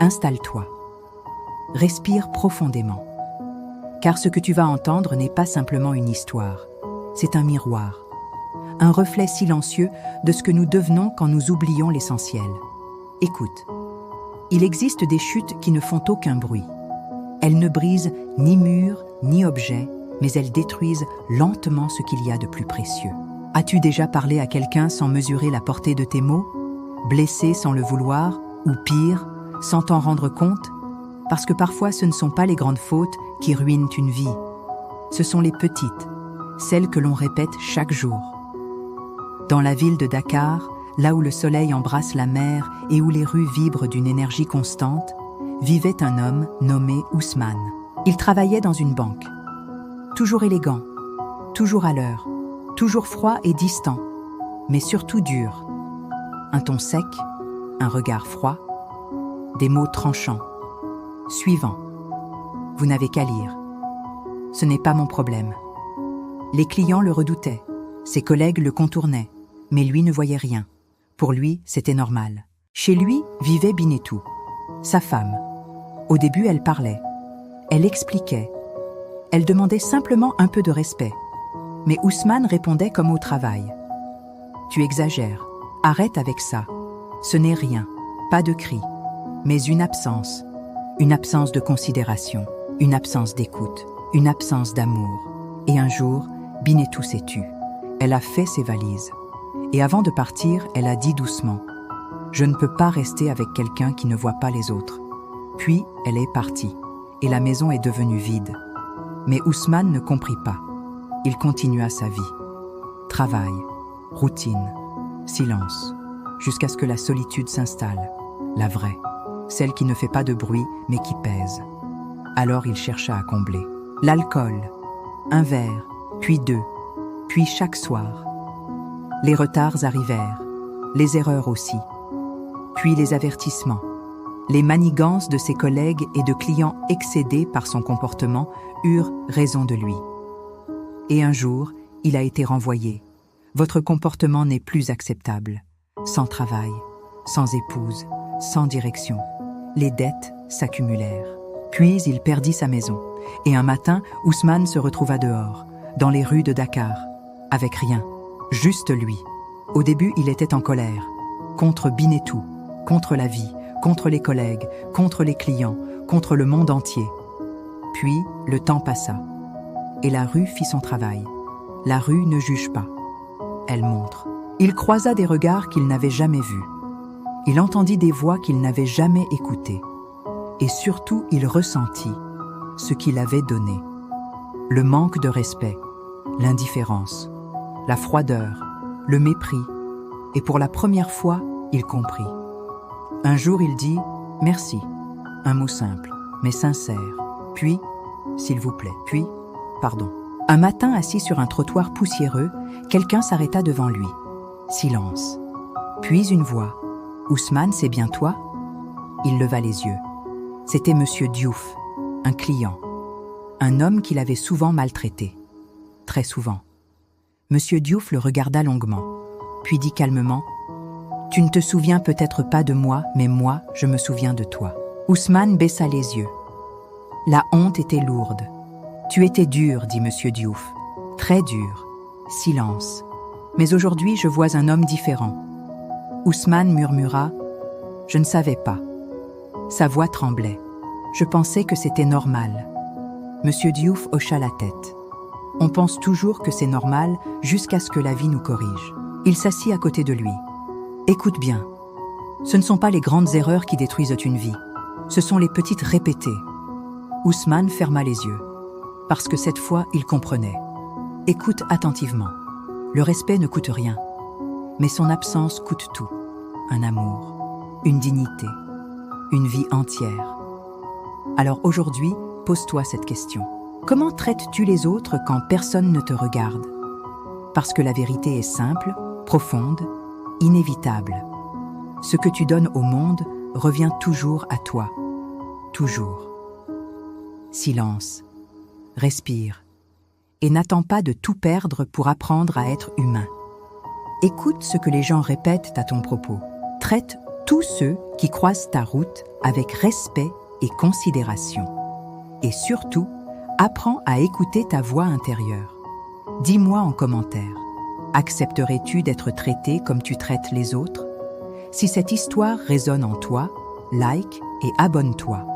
Installe-toi. Respire profondément. Car ce que tu vas entendre n'est pas simplement une histoire, c'est un miroir, un reflet silencieux de ce que nous devenons quand nous oublions l'essentiel. Écoute, il existe des chutes qui ne font aucun bruit. Elles ne brisent ni murs, ni objets, mais elles détruisent lentement ce qu'il y a de plus précieux. As-tu déjà parlé à quelqu'un sans mesurer la portée de tes mots? Blessé sans le vouloir, ou pire, sans t'en rendre compte? Parce que parfois ce ne sont pas les grandes fautes qui ruinent une vie. Ce sont les petites, celles que l'on répète chaque jour. Dans la ville de Dakar, là où le soleil embrasse la mer et où les rues vibrent d'une énergie constante, vivait un homme nommé Ousmane. Il travaillait dans une banque. Toujours élégant, toujours à l'heure, toujours froid et distant, mais surtout dur. Un ton sec, un regard froid, des mots tranchants. Suivant. Vous n'avez qu'à lire. Ce n'est pas mon problème. Les clients le redoutaient, ses collègues le contournaient, mais lui ne voyait rien. Pour lui, c'était normal. Chez lui vivait Binetou, sa femme. Au début, elle parlait. Elle expliquait. Elle demandait simplement un peu de respect. Mais Ousmane répondait comme au travail. Tu exagères. Arrête avec ça. Ce n'est rien. Pas de cri. Mais une absence de considération, une absence d'écoute, une absence d'amour. Et un jour, Binetou s'est tue. Elle a fait ses valises. Et avant de partir, elle a dit doucement « Je ne peux pas rester avec quelqu'un qui ne voit pas les autres. » Puis, elle est partie, et la maison est devenue vide. Mais Ousmane ne comprit pas. Il continua sa vie. Travail, routine, silence, jusqu'à ce que la solitude s'installe, la vraie. Celle qui ne fait pas de bruit, mais qui pèse. Alors il chercha à combler. L'alcool, un verre, puis deux, puis chaque soir. Les retards arrivèrent, les erreurs aussi, puis les avertissements, les manigances de ses collègues et de clients excédés par son comportement eurent raison de lui. Et un jour, il a été renvoyé. Votre comportement n'est plus acceptable. Sans travail, sans épouse, sans direction. Les dettes s'accumulèrent. Puis il perdit sa maison. Et un matin, Ousmane se retrouva dehors, dans les rues de Dakar, avec rien, juste lui. Au début, il était en colère, contre Binetou, contre la vie, contre les collègues, contre les clients, contre le monde entier. Puis, le temps passa. Et la rue fit son travail. La rue ne juge pas. Elle montre. Il croisa des regards qu'il n'avait jamais vus. Il entendit des voix qu'il n'avait jamais écoutées. Et surtout, il ressentit ce qu'il avait donné. Le manque de respect, l'indifférence, la froideur, le mépris. Et pour la première fois, il comprit. Un jour, il dit « Merci », un mot simple, mais sincère. Puis « S'il vous plaît », puis « Pardon ». Un matin, assis sur un trottoir poussiéreux, quelqu'un s'arrêta devant lui. Silence. Puis une voix. « Ousmane, c'est bien toi ?» Il leva les yeux. C'était Monsieur Diouf, un client. Un homme qu'il avait souvent maltraité. Très souvent. Monsieur Diouf le regarda longuement, puis dit calmement « Tu ne te souviens peut-être pas de moi, mais moi, je me souviens de toi. » Ousmane baissa les yeux. La honte était lourde. « Tu étais dur, dit Monsieur Diouf. Très dur. Silence. Mais aujourd'hui, je vois un homme différent. » Ousmane murmura « Je ne savais pas. » Sa voix tremblait. Je pensais que c'était normal. Monsieur Diouf hocha la tête. On pense toujours que c'est normal jusqu'à ce que la vie nous corrige. Il s'assit à côté de lui. Écoute bien. Ce ne sont pas les grandes erreurs qui détruisent une vie. Ce sont les petites répétées. Ousmane ferma les yeux. Parce que cette fois, il comprenait. Écoute attentivement. Le respect ne coûte rien. Mais son absence coûte tout. Un amour, une dignité, une vie entière. Alors aujourd'hui, pose-toi cette question. Comment traites-tu les autres quand personne ne te regarde? Parce que la vérité est simple, profonde, inévitable. Ce que tu donnes au monde revient toujours à toi. Toujours. Silence. Respire. Et n'attends pas de tout perdre pour apprendre à être humain. Écoute ce que les gens répètent à ton propos. Traite tous ceux qui croisent ta route avec respect et considération. Et surtout, apprends à écouter ta voix intérieure. Dis-moi en commentaire, accepterais-tu d'être traité comme tu traites les autres? Si cette histoire résonne en toi, like et abonne-toi.